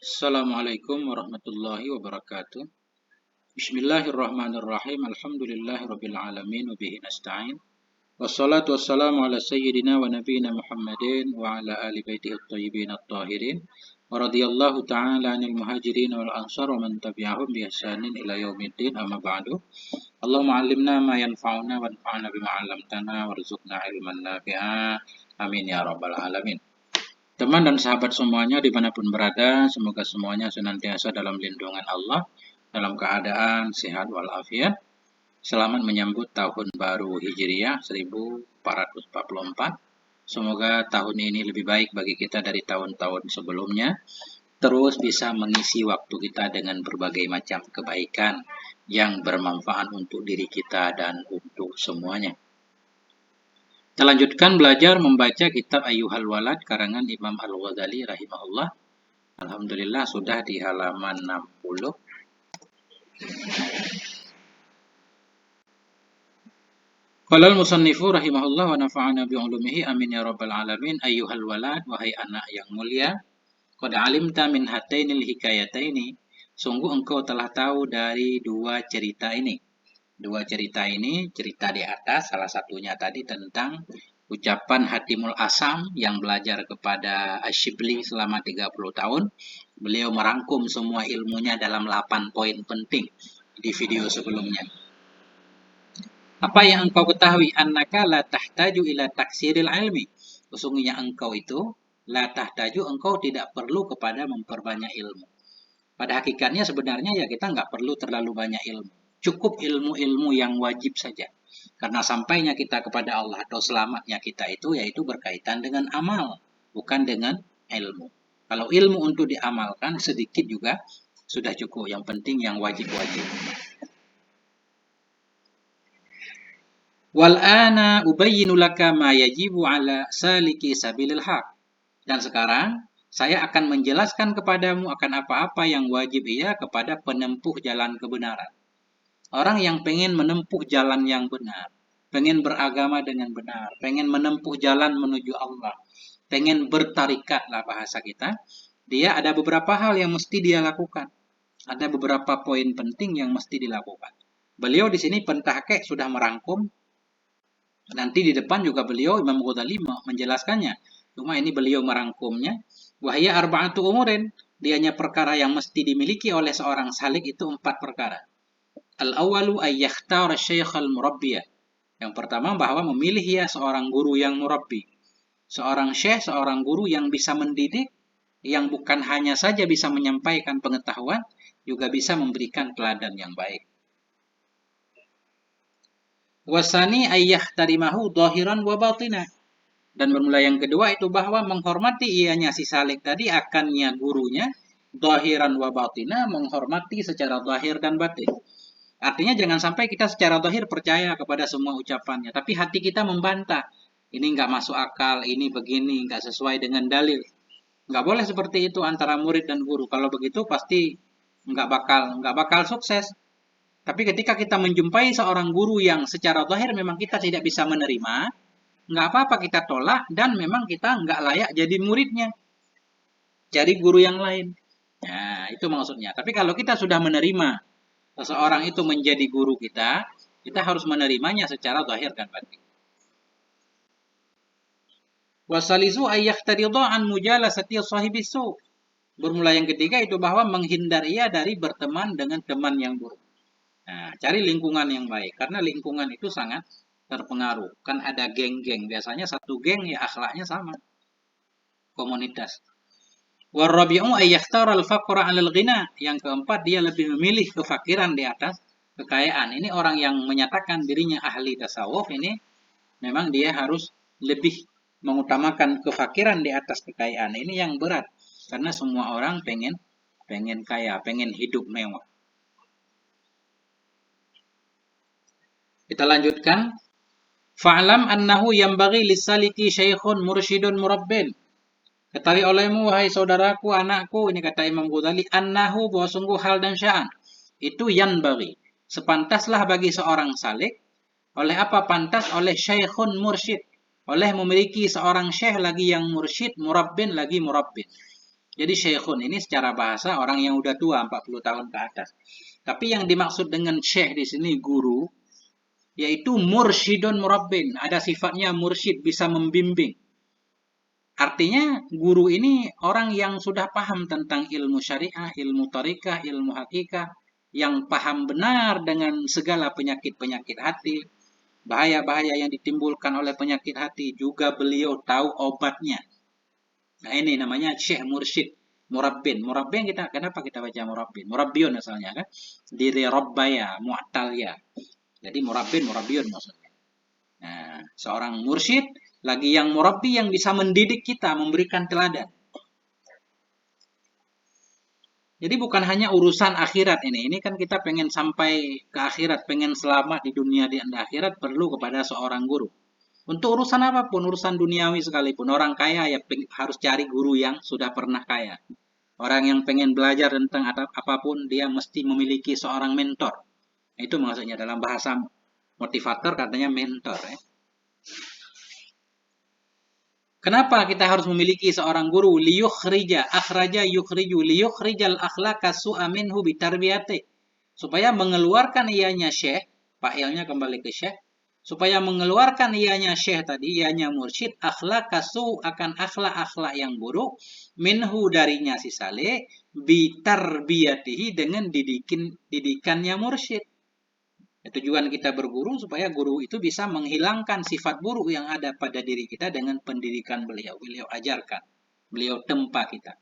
Assalamualaikum warahmatullahi wabarakatuh. Bismillahirrahmanirrahim. Alhamdulillahirabbil alamin wa bihi nasta'in. Wassalatu wassalamu ala sayyidina wa nabiyyina Muhammadin wa ala ali baitihi at-thayyibin at-tahirin. Wa radhiyallahu ta'ala 'anil muhajirin wal ansar wa man tabi'ahum bi ihsanin ila yaumiddin. Amma ba'du. Allahumma 'allimna ma yanfa'una wanfa'na bima 'allamtana warzuqna ilman nafi'a. Amin ya rabbal alamin. Teman dan sahabat semuanya dimanapun berada, semoga semuanya senantiasa dalam lindungan Allah, dalam keadaan sehat walafiat. Selamat menyambut tahun baru Hijriah 1444. Semoga tahun ini lebih baik bagi kita dari tahun-tahun sebelumnya. Terus bisa mengisi waktu kita dengan berbagai macam kebaikan yang bermanfaat untuk diri kita dan untuk semuanya. Kita lanjutkan belajar membaca kitab Ayyuhal Walad karangan Imam Al-Ghazali rahimahullah. Alhamdulillah sudah di halaman 60. Qala al-musannifu rahimahullah wa nafa'ana bi 'ulumihi amin ya rabbal alamin. Ayyuhal walad, wahai anak yang mulia, qad 'alimta min hatainil hikayataini, sungguh engkau telah tahu dari dua cerita ini. Dua cerita ini, cerita di atas, salah satunya tadi tentang ucapan Hatimul Asam yang belajar kepada Asyibli selama 30 tahun. Beliau merangkum semua ilmunya dalam 8 poin penting di video sebelumnya. Apa yang engkau ketahui? Annaka la tahtaju ila taksiril ilmi. Sesungguhnya engkau itu, la tahtaju, engkau tidak perlu kepada memperbanyak ilmu. Pada hakikatnya sebenarnya ya kita nggak perlu terlalu banyak ilmu. Cukup ilmu-ilmu yang wajib saja. Karena sampainya kita kepada Allah atau selamatnya kita itu yaitu berkaitan dengan amal, bukan dengan ilmu. Kalau ilmu untuk diamalkan sedikit juga sudah cukup. Yang penting yang wajib-wajib. Wal ana ubayyinu laka ma yajibu ala saliki sabilil haq. Dan sekarang saya akan menjelaskan kepadamu akan apa-apa yang wajib ia kepada penempuh jalan kebenaran. Orang yang pengen menempuh jalan yang benar, pengen beragama dengan benar, pengen menempuh jalan menuju Allah, pengen bertarikat lah bahasa kita, dia ada beberapa hal yang mesti dia lakukan. Ada beberapa poin penting yang mesti dilakukan. Beliau di sini pentahqiq sudah merangkum. Nanti di depan juga beliau Imam Ghazali menjelaskannya. Cuma ini beliau merangkumnya. Wahya arba'atu umurin. Dianya perkara yang mesti dimiliki oleh seorang salik itu 4 perkara. Al-awwalu ayyakhtara syekh al-murabbiyah. Yang pertama bahwa memilih ya seorang guru yang murabbi. Seorang syekh, seorang guru yang bisa mendidik, yang bukan hanya saja bisa menyampaikan pengetahuan, juga bisa memberikan teladan yang baik. Wasani ayyah-tarimahu dhahiran wa batinah. Dan bermula yang kedua itu bahwa menghormati ianya si salik tadi akannya gurunya, dhahiran wa batinah, menghormati secara zahir dan batin. Artinya jangan sampai kita secara zahir percaya kepada semua ucapannya, tapi hati kita membantah. Ini nggak masuk akal, ini begini, nggak sesuai dengan dalil. Nggak boleh seperti itu antara murid dan guru. Kalau begitu pasti nggak bakal sukses. Tapi ketika kita menjumpai seorang guru yang secara zahir memang kita tidak bisa menerima, nggak apa-apa kita tolak dan memang kita nggak layak jadi muridnya. Cari guru yang lain. Nah, itu maksudnya. Tapi kalau kita sudah menerima seseorang itu menjadi guru kita, kita harus menerimanya secara zahir dan batin. Wasalisu ayyaktaridha an mujalasati sahibis su. Bermula yang ketiga itu bahwa menghindar ia dari berteman dengan teman yang buruk. Nah, cari lingkungan yang baik. Karena lingkungan itu sangat terpengaruh. Kan ada geng-geng. Biasanya satu geng ya akhlaknya sama. Komunitas. Warabi'u ayyakhtara al-faqra 'alal ghina. Yang keempat, dia lebih memilih kefakiran di atas kekayaan. Ini orang yang menyatakan dirinya ahli tasawuf ini memang dia harus lebih mengutamakan kefakiran di atas kekayaan. Ini yang berat. Karena semua orang pengen kaya, pengen hidup mewah. Kita lanjutkan. Fa'lam annahu yanbaghi lis-saliki syaikhun mursyidun murabbin. Ketahui olehmu, wahai saudaraku, anakku, ini kata Imam Ghazali, annahu, bahwa sungguh hal dan sya'an. Itu yanbaghi. Sepantaslah bagi seorang salik. Oleh apa pantas? Oleh syaikhun mursyid. Oleh memiliki seorang syekh lagi yang mursyid, murabbin lagi murabbin. Jadi syekhun ini secara bahasa orang yang udah tua 40 tahun ke atas. Tapi yang dimaksud dengan syekh di sini guru, yaitu mursyidun murabbin. Ada sifatnya mursyid, bisa membimbing. Artinya guru ini orang yang sudah paham tentang ilmu syariah, ilmu tarikah, ilmu hakikah, yang paham benar dengan segala penyakit-penyakit hati, bahaya-bahaya yang ditimbulkan oleh penyakit hati, juga beliau tahu obatnya. Nah ini namanya syekh mursyid, murabbin. Murabbin kita, kenapa kita baca murabbin? Murabbiyun asalnya kan? Dari rabbaya, mu'talya. Jadi murabbin, murabbiyun maksudnya. Nah, seorang mursyid, lagi yang murabbi yang bisa mendidik kita, memberikan teladan. Jadi bukan hanya urusan akhirat ini. Ini kan kita pengen sampai ke akhirat, pengen selamat di dunia di akhirat, perlu kepada seorang guru. Untuk urusan apapun, urusan duniawi sekalipun, orang kaya ya harus cari guru yang sudah pernah kaya. Orang yang pengen belajar tentang apapun, dia mesti memiliki seorang mentor. Itu maksudnya dalam bahasa motivator katanya mentor. Ya. Kenapa kita harus memiliki seorang guru? Liyukhrija, akhraja yukhriju, liyukhrijal akhlaqa su'a minhu bitarbiyati. Supaya mengeluarkan ianya syekh, fa'ilnya kembali ke syekh, supaya mengeluarkan ianya syekh tadi, ianya mursyid, akhlaqa su' akan akhlak-akhlak yang buruk, minhu darinya si saleh, bitarbiyatihi dengan didikannya mursyid. Tujuan kita berguru supaya guru itu bisa menghilangkan sifat buruk yang ada pada diri kita dengan pendidikan beliau. Beliau ajarkan, beliau tempa kita.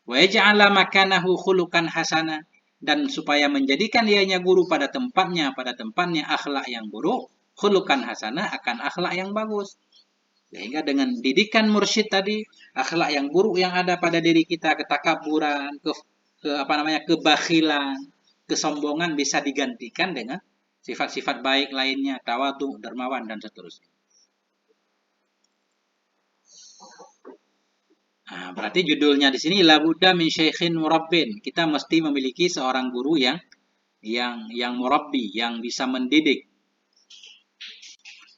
Wa yaj'ala makanahu khuluqan hasana, dan supaya menjadikan dianya guru pada tempatnya akhlak yang buruk, khuluqan hasana akan akhlak yang bagus. Sehingga dengan didikan mursyid tadi, akhlak yang buruk yang ada pada diri kita, ketakaburan, kebakhilan, kesombongan bisa digantikan dengan sifat-sifat baik lainnya, tawadu, dermawan, dan seterusnya. Nah, berarti judulnya di sini la budda min syaikhin murabbin. Kita mesti memiliki seorang guru yang murabbi, yang bisa mendidik,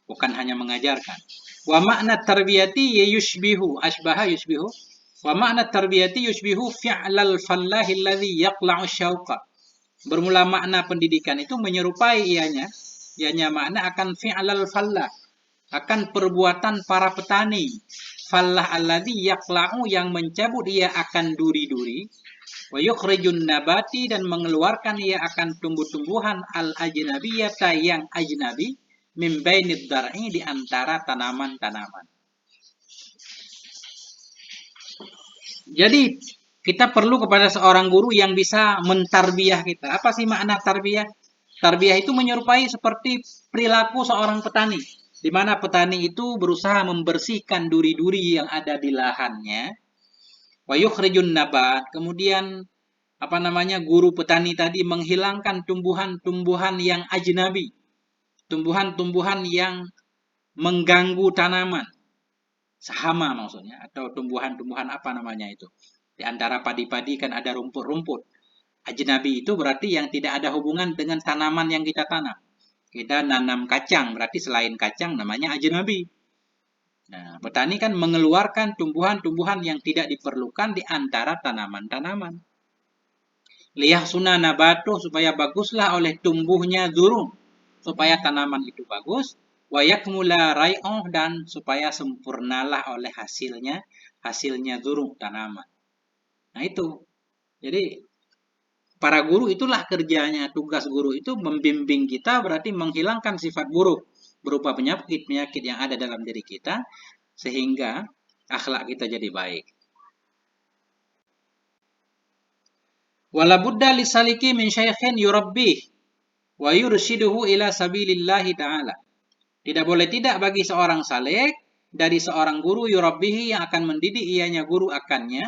bukan hanya mengajarkan. Wa makna tarbiyati yushbihu asbaha yushbihu. Wa makna tarbiyati yushbihu fi'lal fallahi alladhi yaqla'u syauqa. Bermula makna pendidikan itu menyerupai ianya makna akan fi'lal fallah, akan perbuatan para petani. Fallah alladhi yaqla'u, yang mencabut ia akan duri-duri, wa yukhrijun nabati, dan mengeluarkan ia akan tumbuh-tumbuhan al-ajnabiyata yang ajnabi, min bainid dar'i, di antara tanaman-tanaman. Jadi kita perlu kepada seorang guru yang bisa mentarbiyah kita. Apa sih makna tarbiyah? Tarbiyah itu menyerupai seperti perilaku seorang petani, di mana petani itu berusaha membersihkan duri-duri yang ada di lahannya. Wa yukhrijun nabat, kemudian guru petani tadi menghilangkan tumbuhan-tumbuhan yang ajnabi, tumbuhan-tumbuhan yang mengganggu tanaman, hama maksudnya, atau tumbuhan-tumbuhan itu. Di antara padi-padi kan ada rumput-rumput. Ajnabi itu berarti yang tidak ada hubungan dengan tanaman yang kita tanam. Kita nanam kacang, berarti selain kacang namanya ajnabi. Nah, petani kan mengeluarkan tumbuhan-tumbuhan yang tidak diperlukan di antara tanaman-tanaman. Liyahsuna nabatuh, supaya baguslah oleh tumbuhnya dzurung, supaya tanaman itu bagus. Wa yakmula rai'uh, dan supaya sempurnalah oleh hasilnya dzurung, tanaman. Nah itu. Jadi para guru itulah kerjanya, tugas guru itu membimbing kita, berarti menghilangkan sifat buruk berupa penyakit-penyakit yang ada dalam diri kita, sehingga akhlak kita jadi baik. Wala budda lisaliki min syaikhin yurabbih wa yurshiduhu ila sabilillahi ta'ala. Tidak boleh tidak bagi seorang salik dari seorang guru yurabbihi, yang akan mendidik ianya guru akannya,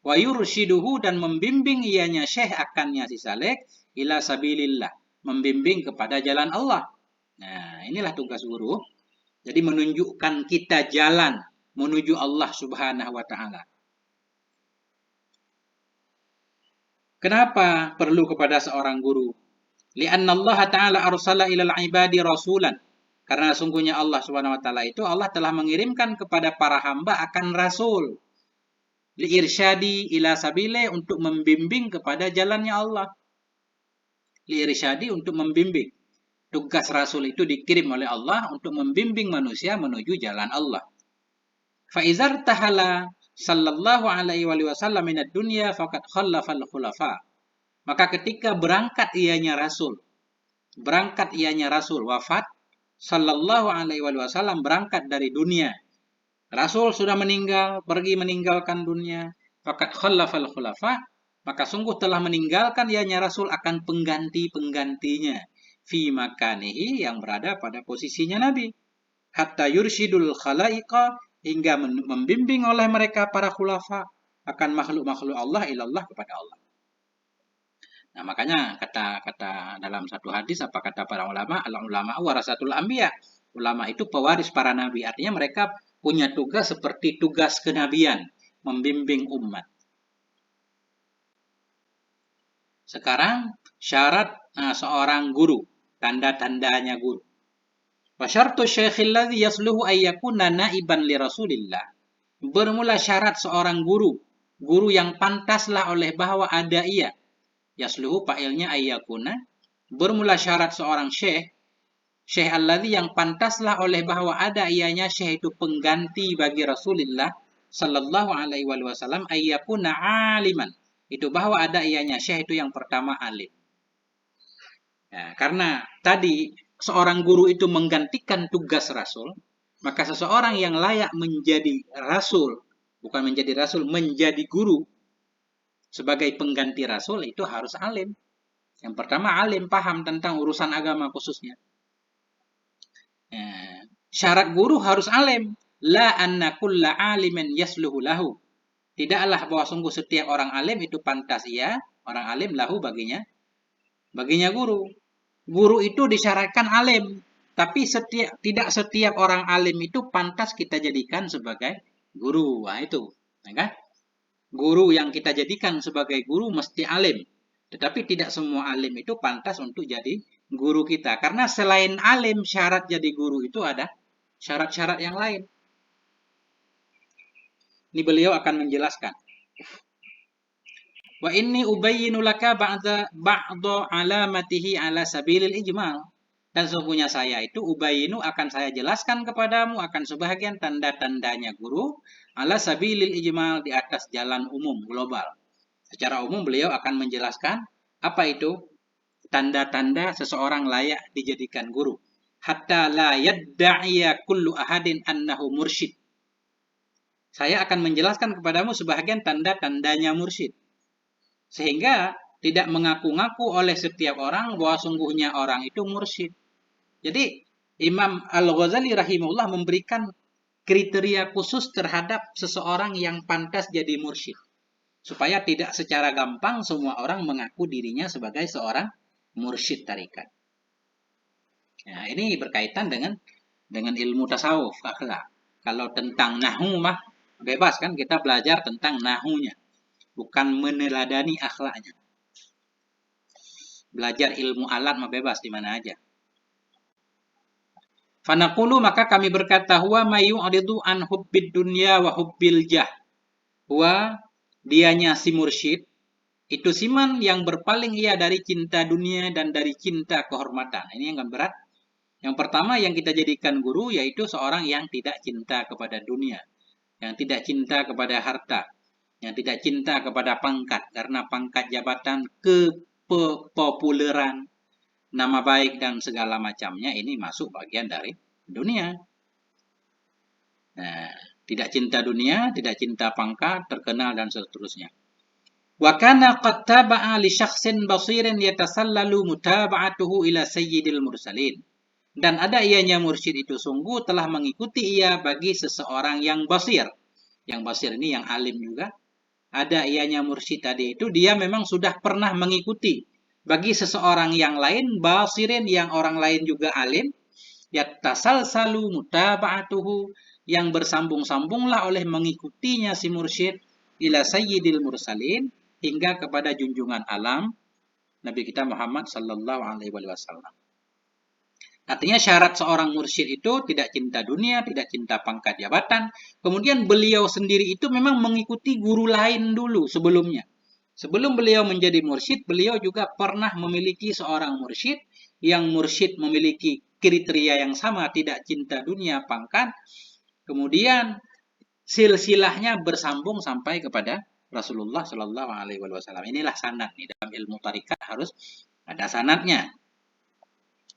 wa yurshiduhu, dan membimbing ianya syekh akannya si salek, ila sabilillah, membimbing kepada jalan Allah. Nah, inilah tugas guru. Jadi menunjukkan kita jalan menuju Allah Subhanahu wa taala. Kenapa perlu kepada seorang guru? Li'anna Allah taala arsala ilal ibadi rasulan. Karena sungguhnya Allah Subhanahu wa taala itu, Allah telah mengirimkan kepada para hamba akan rasul. Liirsyadi ila sabile, untuk membimbing kepada jalannya Allah. Liirsyadi, untuk membimbing. Tugas Rasul itu dikirim oleh Allah untuk membimbing manusia menuju jalan Allah. Fa'izar tahala sallallahu alaihi wasallam minad dunya faqad khallafal khulafa. Maka ketika berangkat ianya Rasul wafat, sallallahu alaihi wasallam berangkat dari dunia. Rasul sudah meninggal, pergi meninggalkan dunia. Faqad khallafal khulafa, maka sungguh telah meninggalkan ianya Rasul akan pengganti-penggantinya. Fi makanihi, yang berada pada posisinya Nabi. Hatta yursyidul khalaiqa, hingga membimbing oleh mereka para khulafa akan makhluk-makhluk Allah ilallah, kepada Allah. Nah, makanya kata dalam satu hadis, apa kata para ulama? Al-ulama warasatul anbiya. Ulama itu pewaris para nabi. Artinya mereka punya tugas seperti tugas kenabian, membimbing umat. Sekarang syarat seorang guru, tanda-tandanya guru. Wa syartu syekhil ladzi yasluhu ayyakuna naiban li Rasulillah. Bermula syarat seorang guru yang pantaslah oleh bahwa ada ia. Yasluhu fa'ilnya ayyakuna. Bermula syarat seorang syekh alladzi, yang pantaslah oleh bahwa ada ianya syekh itu pengganti bagi Rasulullah sallallahu alaihi wasallam, ayyakuna aliman. Itu bahwa ada ianya syekh itu yang pertama alim. Ya, karena tadi seorang guru itu menggantikan tugas Rasul, maka seseorang yang layak menjadi Rasul, bukan menjadi Rasul, menjadi guru sebagai pengganti Rasul, itu harus alim. Yang pertama alim, paham tentang urusan agama khususnya. Syarat guru harus alim. La anna kulla alimin yasluhu lahu. Tidaklah bahwa sungguh setiap orang alim itu pantas orang alim lahu baginya guru. Guru itu disyaratkan alim, tapi tidak setiap orang alim itu pantas kita jadikan sebagai guru. Nah, itu, kan? Guru yang kita jadikan sebagai guru mesti alim. Tetapi tidak semua alim itu pantas untuk jadi guru kita. Karena selain alim, syarat jadi guru itu ada syarat-syarat yang lain. Ini beliau akan menjelaskan. Wa inni ubayyinu laka ba'da alamatihi ala sabilil ijmal. Dan sesungguhnya saya itu ubayyinu, akan saya jelaskan kepadamu akan sebahagian tanda-tandanya guru ala sabilil ijmal, di atas jalan umum global. Secara umum beliau akan menjelaskan apa itu tanda-tanda seseorang layak dijadikan guru. Hatta la yadda'iya kullu ahadin annahu mursyid. Saya akan menjelaskan kepadamu sebahagian tanda-tandanya mursyid. Sehingga tidak mengaku-ngaku oleh setiap orang bahwa sungguhnya orang itu mursyid. Jadi Imam Al-Ghazali rahimahullah memberikan kriteria khusus terhadap seseorang yang pantas jadi mursyid. Supaya tidak secara gampang semua orang mengaku dirinya sebagai seorang mursyid tarikat. Nah, ini berkaitan dengan ilmu tasawuf, akhlak. Kalau tentang nahwu mah bebas, kan, kita belajar tentang nahwunya, bukan meneladani akhlaknya. Belajar ilmu alat mah bebas di mana aja. Fanaqulu, maka kami berkata, huwa mayu'ridu an hubbid dunya wa hubbil jah. Huwa, dianya si mursyid, itu siman yang berpaling ia dari cinta dunia dan dari cinta kehormatan. Ini yang berat. Yang pertama yang kita jadikan guru yaitu seorang yang tidak cinta kepada dunia, yang tidak cinta kepada harta, yang tidak cinta kepada pangkat, karena pangkat jabatan, kepopuleran, nama baik dan segala macamnya ini masuk bagian dari dunia. Nah, tidak cinta dunia, tidak cinta pangkat, terkenal dan seterusnya. Wa kana qad taba'a li syakhsin basirin yatasallalu mutaba'atuhu ila sayyidil mursalin. Dan ada ianya mursyid itu sungguh telah mengikuti ia bagi seseorang yang basir. Yang basir ini yang alim juga. Ada ianya mursyid tadi itu, dia memang sudah pernah mengikuti bagi seseorang yang lain, basirin, yang orang lain juga alim. Yatasalsalu mutaba'atuhu, yang bersambung-sambunglah oleh mengikutinya si mursyid ila sayyidil mursalin, hingga kepada junjungan alam Nabi kita Muhammad sallallahu alaihi wasallam. Artinya syarat seorang mursyid itu tidak cinta dunia, tidak cinta pangkat jabatan. Kemudian beliau sendiri itu memang mengikuti guru lain dulu sebelumnya. Sebelum beliau menjadi mursyid, beliau juga pernah memiliki seorang mursyid yang mursyid memiliki kriteria yang sama, tidak cinta dunia, pangkat. Kemudian silsilahnya bersambung sampai kepada Rasulullah Shallallahu Alaihi Wasallam. Inilah sanad nih, dalam ilmu tarikat harus ada sanadnya.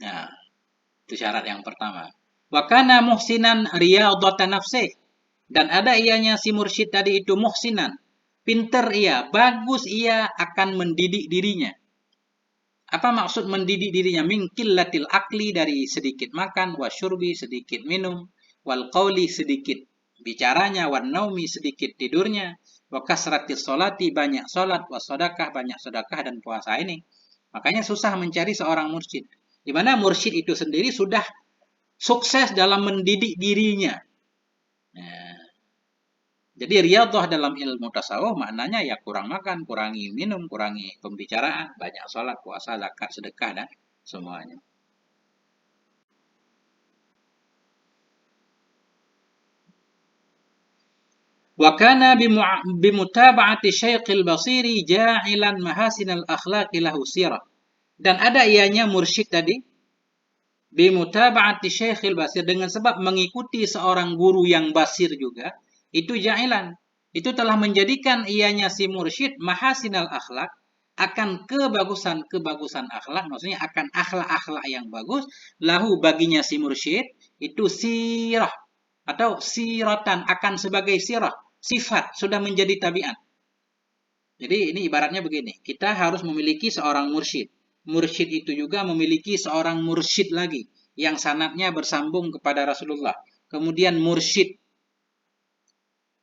Nah, itu syarat yang pertama. Wa kana muhsinan riyadhatan nafsih. Dan ada ianya si mursyid tadi itu muhsinan. Pinter ia, bagus ia akan mendidik dirinya. Apa maksud mendidik dirinya? Min qillatil akli, dari sedikit makan, wasyurbi sedikit minum, wal qauli sedikit bicaranya, wan naumi sedikit tidurnya, wa kasratis sholati banyak salat, wa sedekah banyak sedekah dan puasa ini. Makanya susah mencari seorang mursyid. Di mana mursyid itu sendiri sudah sukses dalam mendidik dirinya. Nah, jadi riyadhah dalam ilmu tasawuf maknanya ya kurang makan, kurangi minum, kurangi pembicaraan, banyak sholat, puasa, zakat, sedekah dan semuanya. Wa kana bimutaba'ati syaikhil basiri ja'ilan mahasinal akhlaqi lahu sirah. Dan ada ianya mursyid tadi bimutaba'ati syekhil basir, dengan sebab mengikuti seorang guru yang basir juga, itu ja'ilan, itu telah menjadikan ianya si mursyid mahasinal akhlak, akan kebagusan akhlak, maksudnya akan akhlak-akhlak yang bagus, lahu baginya si mursyid, itu sirah atau siratan, akan sebagai sirah, sifat, sudah menjadi tabiat. Jadi ini ibaratnya begini, kita harus memiliki seorang mursyid. Mursyid itu juga memiliki seorang mursyid lagi yang sanadnya bersambung kepada Rasulullah. Kemudian mursyid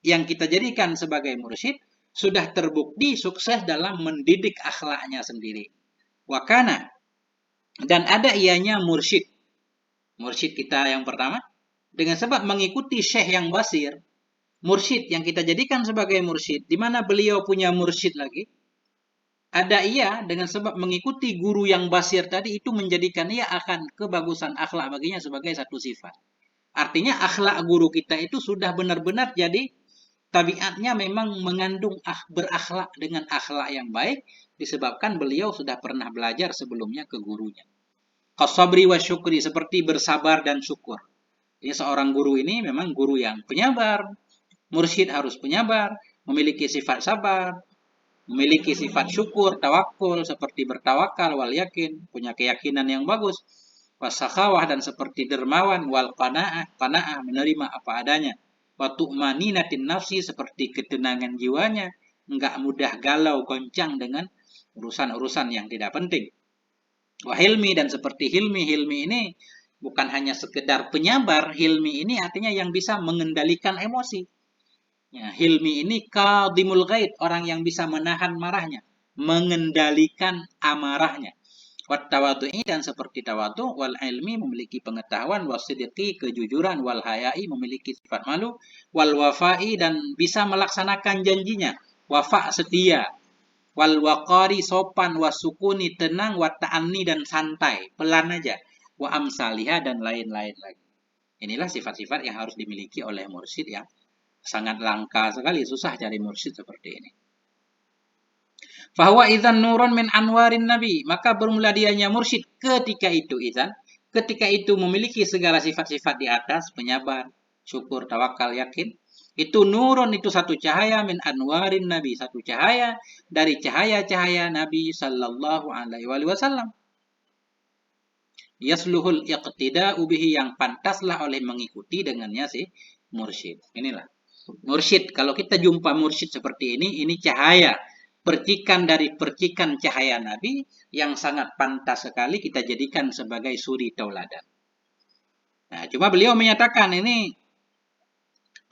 yang kita jadikan sebagai mursyid sudah terbukti sukses dalam mendidik akhlaknya sendiri. Wakana, dan ada ianya mursyid. Mursyid kita yang pertama dengan sebab mengikuti syekh yang basir. Mursyid yang kita jadikan sebagai mursyid, di mana beliau punya mursyid lagi. Ada ia dengan sebab mengikuti guru yang basir tadi, itu menjadikan ia akan kebagusan akhlak baginya sebagai satu sifat. Artinya akhlak guru kita itu sudah benar-benar jadi tabiatnya memang mengandung berakhlak dengan akhlak yang baik, disebabkan beliau sudah pernah belajar sebelumnya ke gurunya. Qasabri wa syukri, seperti bersabar dan syukur. Ini seorang guru ini memang guru yang penyabar. Mursyid harus penyabar, memiliki sifat sabar, memiliki sifat syukur, tawakul, seperti bertawakal, wal yakin, punya keyakinan yang bagus, wasakhawah, dan seperti dermawan, wal qanaah, qanaah, menerima apa adanya, wa tu'maninatin nafsi, seperti ketenangan jiwanya, enggak mudah galau goncang dengan urusan-urusan yang tidak penting. Wa hilmi, dan seperti hilmi. Hilmi ini bukan hanya sekedar penyabar, hilmi ini artinya yang bisa mengendalikan emosi. Ya, hilmi ini qadimul ghaid, orang yang bisa menahan marahnya, mengendalikan amarahnya. Wat tawadhu'i, dan seperti tawadhu, wal ilmi, memiliki pengetahuan, wasidqi, kejujuran, wal hayai, memiliki sifat malu, wal wafa'i, dan bisa melaksanakan janjinya, wafa, setia, wal waqari, sopan, wasukuni, tenang, wa ta'anni, dan santai, pelan aja, wa amsalihah, dan lain-lain lagi. Inilah sifat-sifat yang harus dimiliki oleh mursyid yang sangat langka sekali, susah cari mursyid seperti ini. Fahuwa idzan nurun min anwarin nabi, maka bermula dianya mursyid ketika itu ketika itu memiliki segala sifat-sifat di atas, penyabar, syukur, tawakal, yakin. Itu nurun, itu satu cahaya, min anwarin nabi, satu cahaya dari cahaya-cahaya Nabi sallallahu alaihi wasallam. Yasluhul iqtida'u bihi, yang pantaslah oleh mengikuti dengannya si mursyid. Inilah mursyid. Kalau kita jumpa mursyid seperti ini cahaya, percikan dari percikan cahaya Nabi yang sangat pantas sekali kita jadikan sebagai suri tauladan. Nah, cuma beliau menyatakan ini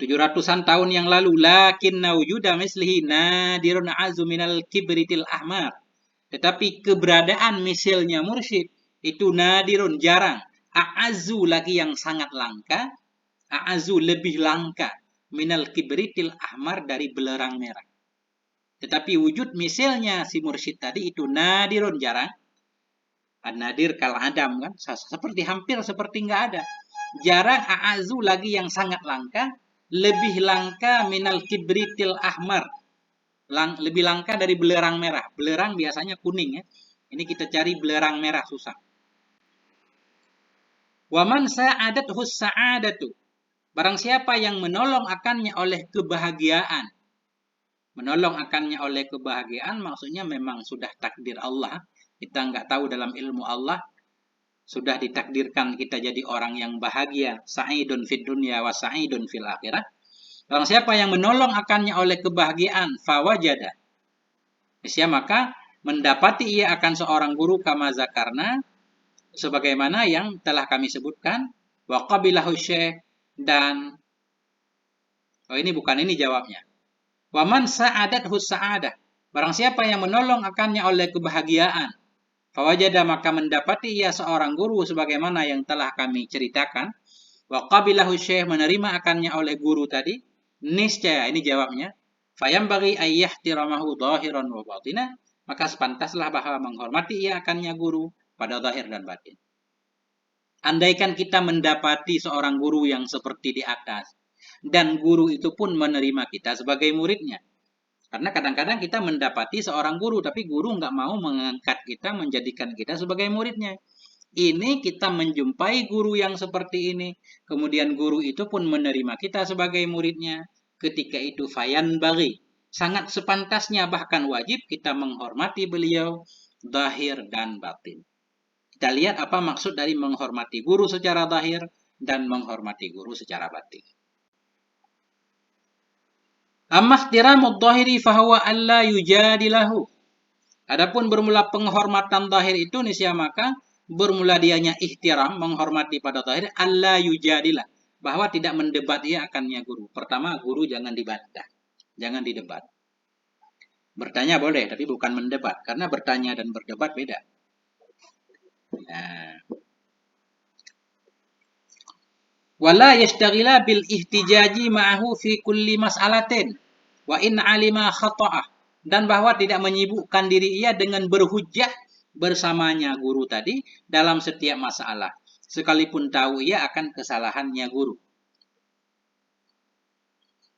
700-an tahun yang lalu, lakinna wujuda mislihi nadirun azu minal kibritil ahmar. Tetapi keberadaan misalnya mursyid itu nadirun, jarang, a'azu, lagi yang sangat langka, a'azu, lebih langka, minal kibritil ahmar, dari belerang merah. Tetapi wujud misalnya si mursyid tadi itu nadirun, jarang, An-nadir kal adam kan, seperti hampir seperti nggak ada. Jarang a'azu lagi yang sangat langka, lebih langka minal kibritil ahmar. Lebih langka dari belerang merah. Belerang biasanya kuning ya. Ini kita cari belerang merah susah. Waman sa'adathu sa'adatu. Barang siapa yang menolong akannya oleh kebahagiaan. Menolong akannya oleh kebahagiaan maksudnya memang sudah takdir Allah. Kita nggak tahu dalam ilmu Allah. Sudah ditakdirkan kita jadi orang yang bahagia. Sa'idun fid dunya wa sa'idun fil akhirah. Barang siapa yang menolong akannya oleh kebahagiaan. Fawajada. Maka mendapati ia akan seorang guru kama zakarna. Sebagaimana yang telah kami sebutkan. Wa qabilahu syekh. Dan ini bukan ini jawabnya. Waman sa'adathu sa'adah. Barang siapa yang menolong akannya oleh kebahagiaan. Fawajada maka mendapati ia seorang guru sebagaimana yang telah kami ceritakan. Wa qabilahu syekh menerima akannya oleh guru tadi. Niscaya ini jawabnya. Fayambaghi ayyahtiramahu dhahiran wa batina. Maka sepantaslah bahwa menghormati ia akannya guru pada zahir dan batin. Andaikan kita mendapati seorang guru yang seperti di atas. Dan guru itu pun menerima kita sebagai muridnya. Karena kadang-kadang kita mendapati seorang guru, tapi guru nggak mau mengangkat kita, menjadikan kita sebagai muridnya. Ini kita menjumpai guru yang seperti ini. Kemudian guru itu pun menerima kita sebagai muridnya. Ketika itu fayan bagi. Sangat sepantasnya bahkan wajib kita menghormati beliau, zahir dan batin. Kita lihat apa maksud dari menghormati guru secara zahir dan menghormati guru secara batin. Amma ihtiramud dhahiri fahuwa alla yujadilahu. Adapun bermula penghormatan zahir itu niscaya maka bermula dianya ihtiram, menghormati pada zahir, alla yujadilah. Bahwa tidak mendebat ia akannya guru. Pertama, guru jangan dibantah. Jangan didebat. Bertanya boleh, tapi bukan mendebat. Karena bertanya dan berdebat beda. Nah. Wala yashtaghila bil ihtijaji ma'ahu fi kulli mas'alatin wa in alima khata'ah. Dan bahwa tidak menyibukkan diri ia dengan berhujjah bersamanya guru tadi dalam setiap masalah. Sekalipun tahu ia akan kesalahannya guru.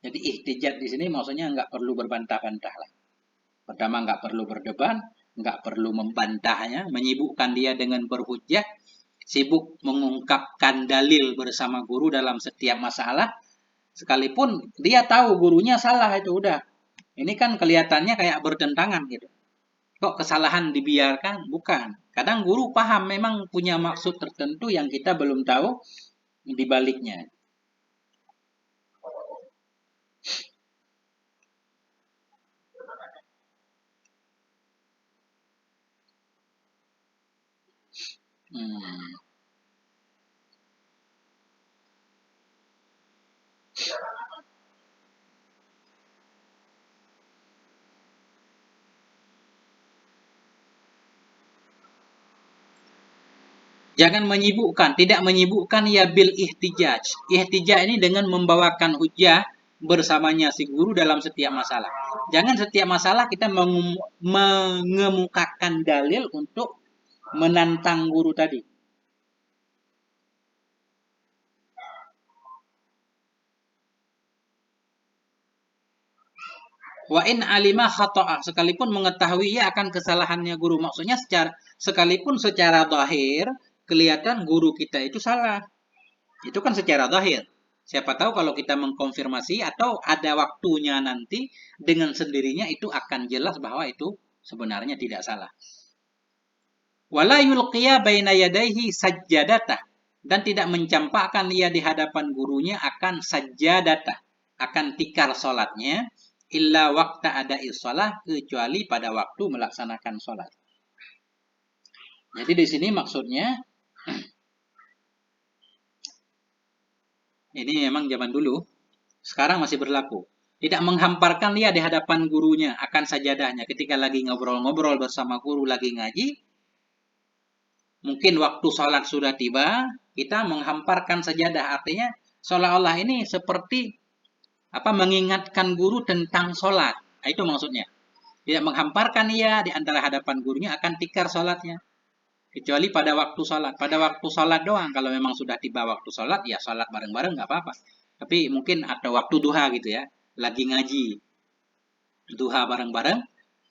Jadi ihtijaj di sini maksudnya nggak perlu berbantah-bantah lah. Pertama nggak perlu berdebat, nggak perlu membantahnya, menyibukkan dia dengan berhujjah, sibuk mengungkapkan dalil bersama guru dalam setiap masalah, sekalipun dia tahu gurunya salah itu udah. Ini kan kelihatannya kayak bertentangan gitu. Kok kesalahan dibiarkan? Bukan. Kadang guru paham memang punya maksud tertentu yang kita belum tahu di baliknya. Jangan menyibukkan, tidak menyibukkan ya bil ihtijaj. Ihtijaj ini dengan membawakan hujah bersamanya si guru dalam setiap masalah. Jangan setiap masalah kita mengemukakan dalil untuk menantang guru tadi. Wa in alima khata'a, sekalipun mengetahui ia akan kesalahannya guru. Maksudnya sekalipun secara zahir kelihatan guru kita itu salah. Itu kan secara zahir. Siapa tahu kalau kita mengkonfirmasi atau ada waktunya nanti dengan sendirinya itu akan jelas bahwa itu sebenarnya tidak salah. Wala yulqiya baina yadayhi sajjadatah, dan tidak mencampakkan ia di hadapan gurunya akan sajjadatah, akan tikar salatnya, illa waqta ada'i shalah, kecuali pada waktu melaksanakan salat. Jadi di sini maksudnya ini memang zaman dulu, sekarang masih berlaku. Tidak menghamparkan dia di hadapan gurunya akan sajadahnya ketika lagi ngobrol-ngobrol bersama guru lagi ngaji. Mungkin waktu sholat sudah tiba, kita menghamparkan sajadah. Artinya seolah-olah ini seperti mengingatkan guru tentang sholat. Nah, itu maksudnya. Tidak menghamparkan ia di antara hadapan gurunya akan tikar sholatnya. Kecuali pada waktu salat. Pada waktu salat doang. Kalau memang sudah tiba waktu salat, ya salat bareng-bareng nggak apa-apa. Tapi mungkin ada waktu duha gitu ya. Lagi ngaji duha bareng-bareng.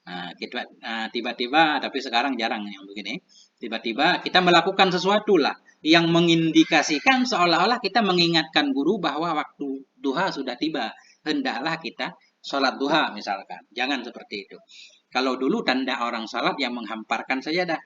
Nah, kita tiba-tiba, tapi sekarang jarang yang begini. Tiba-tiba kita melakukan sesuatu lah yang mengindikasikan seolah-olah kita mengingatkan guru bahwa waktu duha sudah tiba. Hendaklah kita sholat duha misalkan. Jangan seperti itu. Kalau dulu tanda orang salat yang menghamparkan sajadah.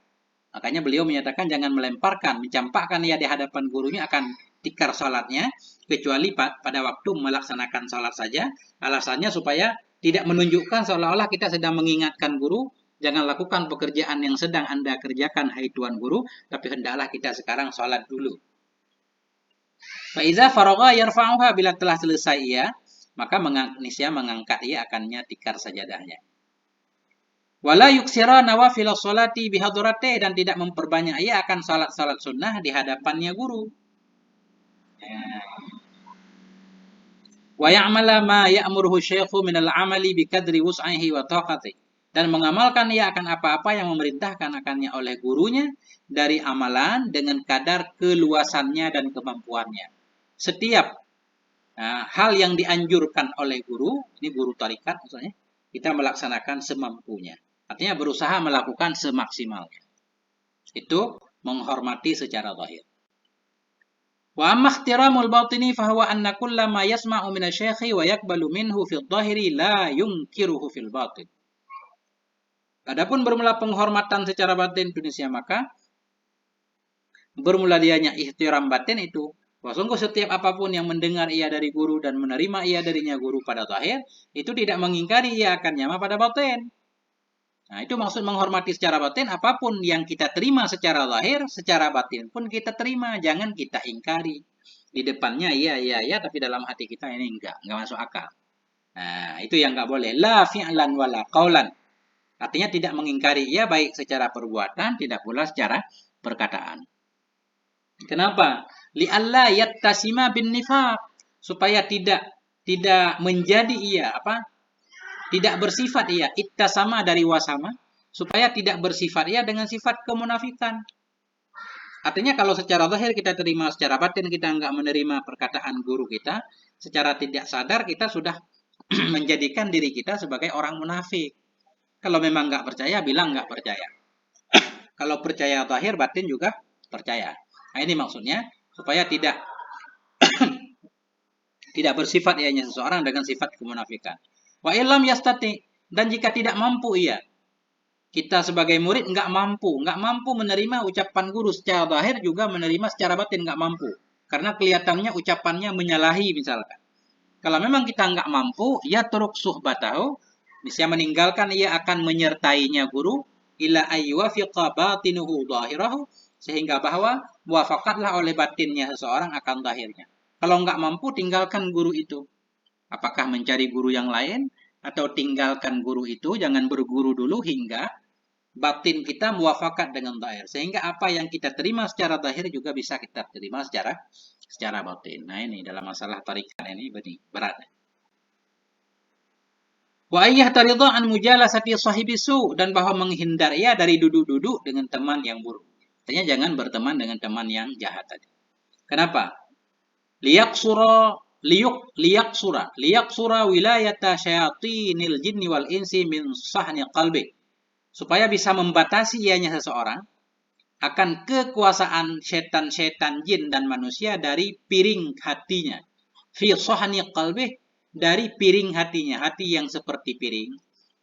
Makanya beliau menyatakan jangan melemparkan, mencampakkan ia di hadapan gurunya akan tikar sholatnya, kecuali pada waktu melaksanakan sholat saja. Alasannya supaya tidak menunjukkan seolah-olah kita sedang mengingatkan guru, jangan lakukan pekerjaan yang sedang Anda kerjakan, hai Tuan Guru, tapi hendaklah kita sekarang sholat dulu. Faiza faragha yarfa'uha, bila telah selesai ia, maka mengangkat ia akannya tikar sajadahnya. Wala yuksira nawafil sholati bihadrate, dan tidak memperbanyak ia akan salat-salat sunnah di hadapannya guru. Wa ya'mala ma ya'muruhu syaikhu minal amali bikadri wus'aihi wa taqati, dan mengamalkan ia akan apa-apa yang memerintahkan akannya oleh gurunya dari amalan dengan kadar keluasannya dan kemampuannya. Setiap hal yang dianjurkan oleh guru, ini guru tarikat maksudnya, kita melaksanakan semampunya. Artinya berusaha melakukan semaksimalnya. Itu menghormati secara zahir. Wa amma ihtiramul batini fahuwa anna kulla ma yasma'u min asy-syaikhi wa yaqbalu minhu fi adh-dhahiri la yunkiruhu fil batin. Adapun bermula penghormatan secara batin Indonesia, maka bermula dianya ihtiram batin itu, sungguh setiap apapun yang mendengar ia dari guru dan menerima ia darinya guru pada zahir, itu tidak mengingkari ia akan nyama pada batin. Nah, itu maksud menghormati secara batin, apapun yang kita terima secara lahir, secara batin pun kita terima, jangan kita ingkari. Di depannya iya, tapi dalam hati kita ini enggak masuk akal. Nah, itu yang enggak boleh. La fi'lan wala qaulan. Artinya tidak mengingkari ia baik secara perbuatan, tidak pula secara perkataan. Kenapa? Li'alla yattasima bin nifaq, supaya tidak menjadi ia tidak bersifat ia ittasama dari wasama, supaya tidak bersifat ia dengan sifat kemunafikan. Artinya kalau secara zahir kita terima, secara batin kita enggak menerima perkataan guru kita, secara tidak sadar kita sudah menjadikan diri kita sebagai orang munafik. Kalau memang enggak percaya, bilang enggak percaya. Kalau percaya zahir, batin juga percaya. Nah, ini maksudnya supaya tidak bersifat ianya seseorang dengan sifat kemunafikan. Wa illam yastati, dan jika tidak mampu ia, kita sebagai murid nggak mampu menerima ucapan guru secara zahir, juga menerima secara batin nggak mampu, karena kelihatannya ucapannya menyalahi misalkan. Kalau memang kita nggak mampu, ya turuk suhbatahu, bisa meninggalkan ia akan menyertainya guru, ila ayyuwafiqa batinuhu zahirahu, sehingga bahwa muwafaqatlah oleh batinnya seseorang akan zahirnya. Kalau nggak mampu, tinggalkan guru itu. Apakah mencari guru yang lain, atau tinggalkan guru itu, jangan berguru dulu hingga batin kita muafakat dengan zahir. Sehingga apa yang kita terima secara zahir juga bisa kita terima secara batin. Nah, ini dalam masalah tarikat ini berat. Wa ayyahtaridha an mujalasati sahibi su, dan bahwa menghindar ia dari duduk-duduk dengan teman yang buruk. Artinya jangan berteman dengan teman yang jahat tadi. Kenapa? Liyaksura wilayata syayatinil jinni wal insi min sahni qalbi, supaya bisa membatasi ianya seseorang akan kekuasaan setan-setan jin dan manusia dari piring hatinya. Fi sahni qalbi, dari piring hatinya, hati yang seperti piring.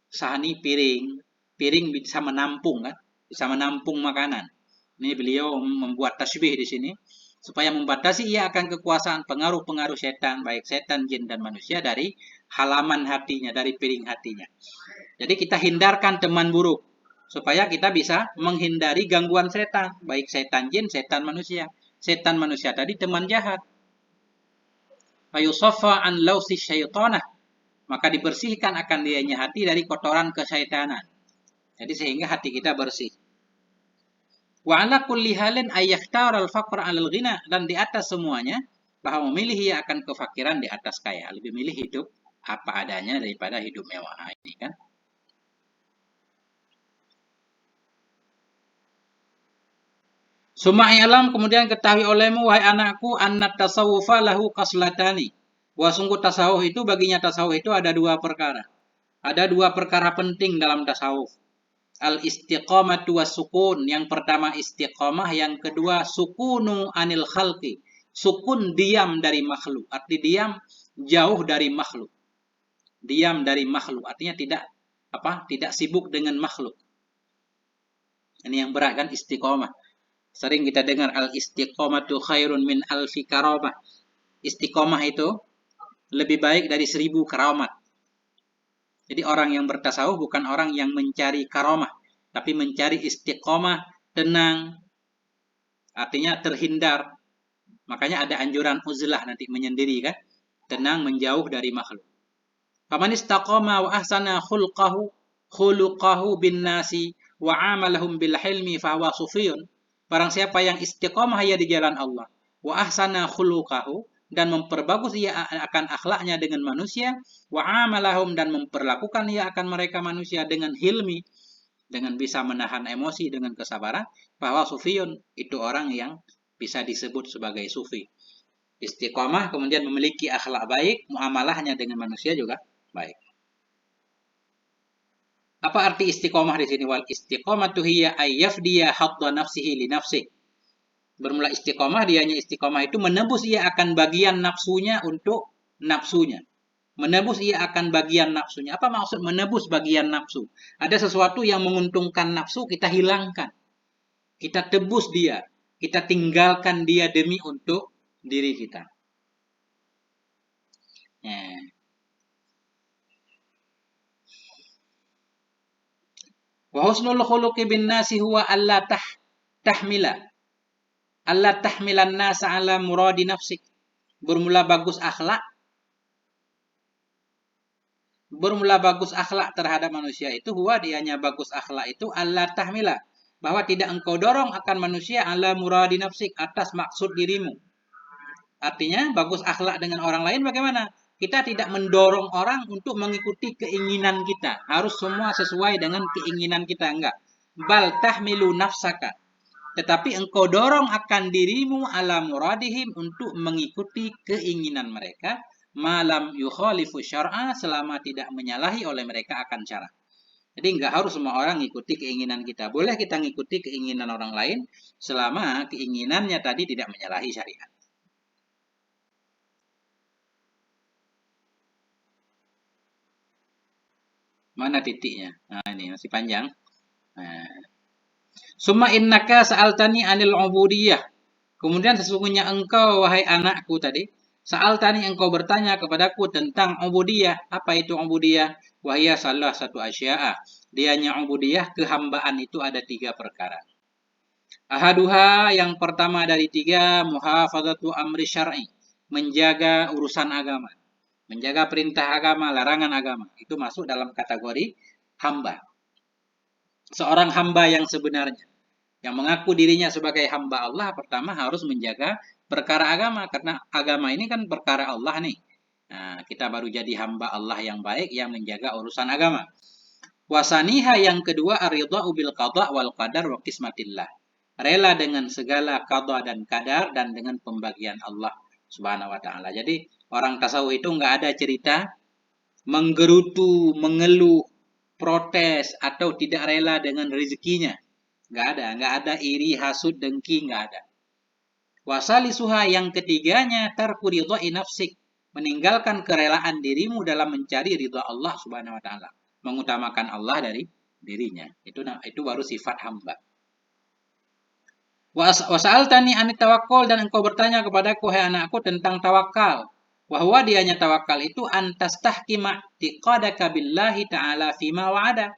Sahni piring bisa menampung kan? Bisa menampung makanan. Ini beliau membuat tasbih di sini supaya membatasi ia akan kekuasaan pengaruh-pengaruh setan, baik setan, jin, dan manusia dari halaman hatinya, dari piring hatinya. Jadi kita hindarkan teman buruk, supaya kita bisa menghindari gangguan setan, baik setan jin, setan manusia. Setan manusia tadi teman jahat. Fayusaffa an lausi syaitanah, maka dibersihkan akan dianya hati dari kotoran kesyaitanan. Jadi sehingga hati kita bersih. Wa ala kulli halin ayyaktar al-faqr 'alal ghina, dan di atas semuanya bahwa memilih ia akan kefakiran di atas kaya, lebih milih hidup apa adanya daripada hidup mewah. Nah, ini kan. Summa i'lam, kemudian ketahui olehmu wahai anakku, annat tasawufa lahu kaslatani. Wah, sungguh tasawuf itu, baginya tasawuf itu ada dua perkara. Ada dua perkara penting dalam tasawuf. Al-istiqamatu was sukun. Yang pertama istiqamah, yang kedua sukunu anil khalqi. Sukun diam dari makhluk. Arti diam jauh dari makhluk. Diam dari makhluk. Artinya tidak sibuk dengan makhluk. Ini yang berat kan, istiqamah. Sering kita dengar al-istiqamatu khairun min alfi karamah. Istiqamah itu lebih baik dari 1000 karamat. Jadi orang yang bertasawuf bukan orang yang mencari karamah, tapi mencari istiqamah, tenang, artinya terhindar. Makanya ada anjuran uzlah nanti menyendiri kan, tenang menjauh dari makhluk. Faman istaqama wa ahsana khuluqahu bin nasi wa amalahum bil hilmi fahuwa sufiyun. Barang siapa yang istiqamah ia di jalan Allah, wa ahsana khuluqahu, dan memperbagus ia akan akhlaknya dengan manusia, wa amalahum, dan memperlakukan ia akan mereka manusia dengan hilmi, dengan bisa menahan emosi, dengan kesabaran, bahwa sufiyun, itu orang yang bisa disebut sebagai sufi. Istiqamah kemudian memiliki akhlak baik, muamalahnya dengan manusia juga baik. Apa arti istiqomah di sini? Wal istiqomatu hiya ayyafdiya hadda nafsihi li nafsih. Bermula istiqomah, dianya istiqomah itu menebus ia akan bagian nafsunya untuk nafsunya. Menebus ia akan bagian nafsunya. Apa maksud menebus bagian nafsu? Ada sesuatu yang menguntungkan nafsu, kita hilangkan. Kita tebus dia. Kita tinggalkan dia demi untuk diri kita. Wa husnul khuluqi bin nasi huwa alla tahmilan nasa ala muradi nafsik. Bermula bagus akhlak terhadap manusia itu, huwa, dianya bagus akhlak itu, alla tahmila, bahwa tidak engkau dorong akan manusia ala muradi nafsik, atas maksud dirimu. Artinya bagus akhlak dengan orang lain bagaimana? Kita tidak mendorong orang untuk mengikuti keinginan kita. Harus semua sesuai dengan keinginan kita, enggak. Bal tahmilu nafsaka. Tetapi engkau dorong akan dirimu ala muradihim, untuk mengikuti keinginan mereka, malam yukhalifu syar'a, selama tidak menyalahi oleh mereka akan syara. Jadi enggak harus semua orang mengikuti keinginan kita. Boleh kita mengikuti keinginan orang lain selama keinginannya tadi tidak menyalahi syariat. Mana titiknya? Nah, ini masih panjang. Nah. Summa innaka sa'altani anil ubudiyah. Kemudian sesungguhnya engkau, wahai anakku tadi, sa'altani, engkau bertanya kepadaku tentang ubudiyah. Apa itu ubudiyah? Wahia salah satu asya'a. Dianya ubudiyah, kehambaan itu ada 3 perkara. Ahaduha, yang pertama dari 3, muhafazatu amri syar'i. Menjaga urusan agama. Menjaga perintah agama, larangan agama. Itu masuk dalam kategori hamba. Seorang hamba yang sebenarnya, yang mengaku dirinya sebagai hamba Allah, pertama harus menjaga perkara agama. Karena agama ini kan perkara Allah nih. Nah, kita baru jadi hamba Allah yang baik, yang menjaga urusan agama. Wasaniha, yang kedua, aridha'u bil qada' wal qadar wa qismatillah. Rela dengan segala qada dan qadar, dan dengan pembagian Allah Subhanahu wa ta'ala. Jadi orang tasawuf itu enggak ada cerita menggerutu, mengeluh, protes, atau tidak rela dengan rezekinya. Enggak ada iri, hasud, dengki, enggak ada. Wasalisuha, yang ketiganya, tarku ridha'i nafsik, meninggalkan kerelaan dirimu dalam mencari ridha Allah Subhanahu wa ta'ala, mengutamakan Allah dari dirinya. Itu baru sifat hamba. Wasa'altani anit tawakkul, dan engkau bertanya kepadaku, hai anakku, tentang tawakal. Wahwa, dianya tawakal itu antastahkima tiqadaka billahi ta'ala fima wa'ada.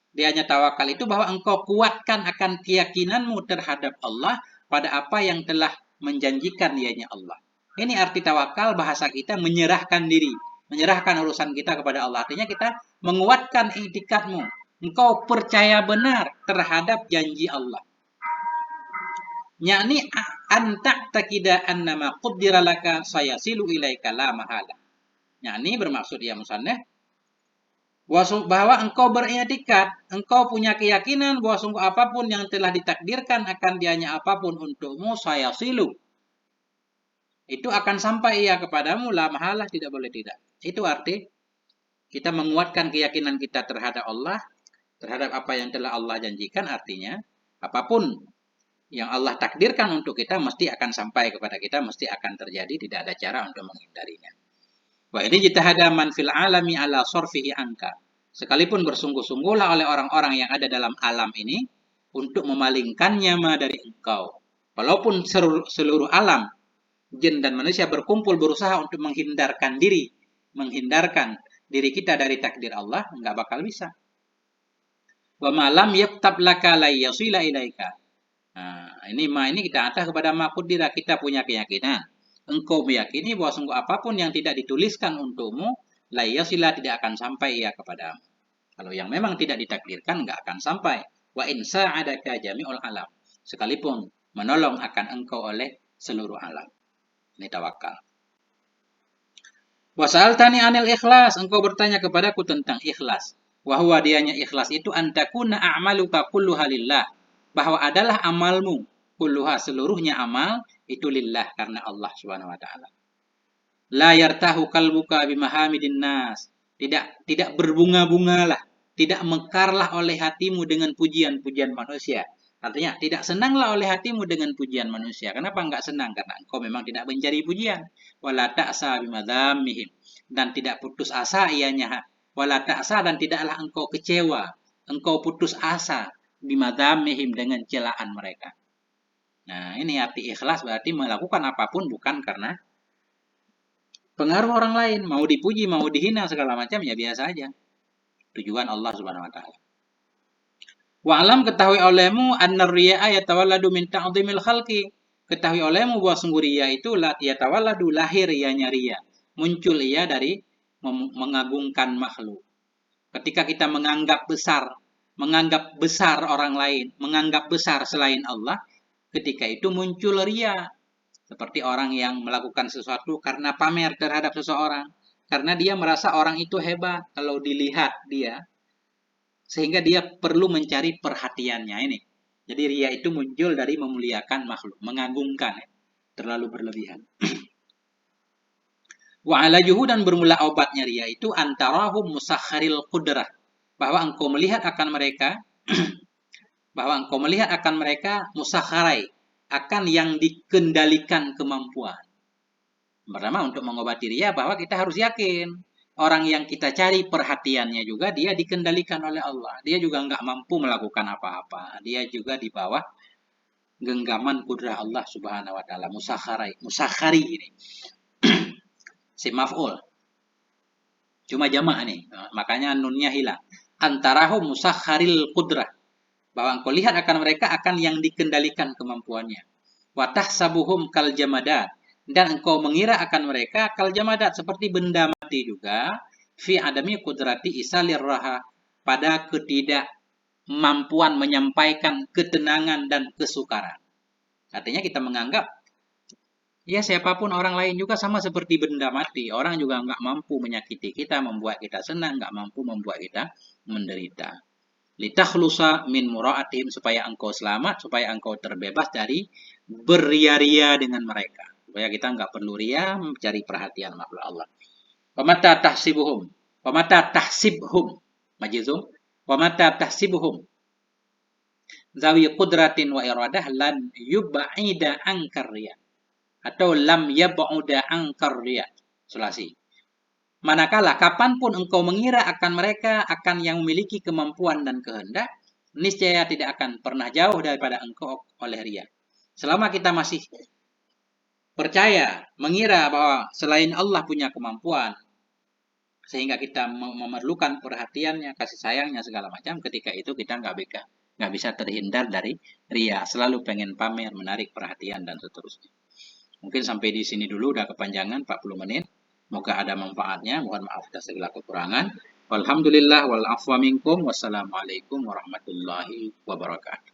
Dianya tawakal itu bahwa engkau kuatkan akan keyakinanmu terhadap Allah pada apa yang telah menjanjikan dianya Allah. Ini arti tawakal, bahasa kita menyerahkan diri, menyerahkan urusan kita kepada Allah. Artinya kita menguatkan i'tikadmu. Engkau percaya benar terhadap janji Allah. Yakni anta takida annama qaddara laka sayasilu ilaika la mahala. Yakni bermaksud ya musannaf, bahwa engkau beriktikad, engkau punya keyakinan bahwa sungguh apapun yang telah ditakdirkan akan dianya apapun untukmu, saya silu. Itu akan sampai ia kepadamu, la mahalah, tidak boleh tidak. Itu arti kita menguatkan keyakinan kita terhadap Allah, terhadap apa yang telah Allah janjikan, artinya apapun yang Allah takdirkan untuk kita mesti akan sampai kepada kita, mesti akan terjadi, tidak ada cara untuk menghindarinya. Wa ini jitahada man fil alami ala sorfihi angka. Sekalipun bersungguh-sungguhlah oleh orang-orang yang ada dalam alam ini untuk memalingkannya dari engkau. Walaupun seluruh alam, jin dan manusia berkumpul berusaha untuk menghindarkan diri kita dari takdir Allah, nggak bakal bisa. Wa malam yaktab laka la yasila ilaika. Nah, ini kita atas kepada makudira, kita punya keyakinan. Engkau meyakini bahwa sungguh apapun yang tidak dituliskan untukmu, la yasila, tidak akan sampai ia kepadamu. Kalau yang memang tidak ditakdirkan, nggak akan sampai. Wa insa adaka jami'ul alam. Sekalipun menolong akan engkau oleh seluruh alam. Ini tawakal. Wa sa'altani anil ikhlas. Engkau bertanya kepadaku tentang ikhlas. Wahwa dianya ikhlas itu antakuna a'maluka kulluha lillah. Bahwa adalah amalmu kulluha, seluruhnya amal itu lillah, karena Allah Subhanahu wa taala. La yartahu qalbuka bimahamidin nas. Tidak berbunga-bungalah, tidak mekarlah oleh hatimu dengan pujian-pujian manusia. Artinya tidak senanglah oleh hatimu dengan pujian manusia. Kenapa enggak senang? Karena engkau memang tidak mencari pujian. Wala ta'sa bimadzammihim, dan tidak putus asa ianya. Wala ta'sa, dan tidaklah engkau kecewa, engkau putus asa bimadzammihim, dengan celaan mereka. Nah, ini arti ikhlas, berarti melakukan apapun bukan karena pengaruh orang lain, mau dipuji, mau dihina, segala macam ya biasa aja. Tujuan Allah Subhanahu wa taala. Wa alam, ketahui olehmu, annar riya'a yatawalladu min ta'dhimil khalqi. Ketahui olehmu bahwa sungguh riya itu yatawalladu, lahir ianya riya. Muncul ia dari mengagungkan makhluk. Ketika kita menganggap besar orang lain, menganggap besar selain Allah, ketika itu muncul riya. Seperti orang yang melakukan sesuatu karena pamer terhadap seseorang. Karena dia merasa orang itu hebat kalau dilihat dia. Sehingga dia perlu mencari perhatiannya ini. Jadi riya itu muncul dari memuliakan makhluk, mengagungkan, terlalu berlebihan. Wa alajuhu, dan bermula obatnya riya itu antarahum musakharil qudrah. Bahwa engkau melihat akan mereka musakharai, akan yang dikendalikan kemampuan. Pertama, untuk mengobati riya, bahwa kita harus yakin orang yang kita cari perhatiannya juga dia dikendalikan oleh Allah. Dia juga nggak mampu melakukan apa-apa. Dia juga di bawah genggaman kudrah Allah Subhanahu wa taala. Musakhari ini. Si maf'ul. Cuma jamak nih. Makanya nunnya hilang. Antarahum musakharil qudrah. Bahwa engkau lihat akan mereka akan yang dikendalikan kemampuannya. Wa tahsabuhum kal jamadat, dan engkau mengira akan mereka kal jamadat, seperti benda mati juga, fi adami qudrati isalir raha, pada ketidakmampuan menyampaikan ketenangan dan kesukaran. Artinya kita menganggap ya siapapun orang lain juga sama seperti benda mati. Orang juga nggak mampu menyakiti kita, membuat kita senang, nggak mampu membuat kita menderita. Litakhlusa min mura'atihim, supaya engkau selamat, supaya engkau terbebas dari beria-ria dengan mereka. Supaya kita nggak perlu ria mencari perhatian makhluk Allah. Pamata tahsibhum majizum. Pamata tahsibuhum zawi qudratin wa iradah lan yub'ida ankar riya, atau lam yab'uda ankar riya. Sulasi. Manakala kapanpun engkau mengira akan mereka akan yang memiliki kemampuan dan kehendak, niscaya tidak akan pernah jauh daripada engkau oleh riya. Selama kita masih percaya, mengira bahwa selain Allah punya kemampuan, sehingga kita memerlukan perhatiannya, kasih sayangnya, segala macam, ketika itu kita nggak bisa terhindar dari riya. Selalu pengen pamer, menarik perhatian, dan seterusnya. Mungkin sampai di sini dulu, udah kepanjangan 40 menit. Semoga ada manfaatnya. Mohon maaf atas segala kekurangan. Walhamdulillah wal afwa minkum. Wassalamualaikum warahmatullahi wabarakatuh.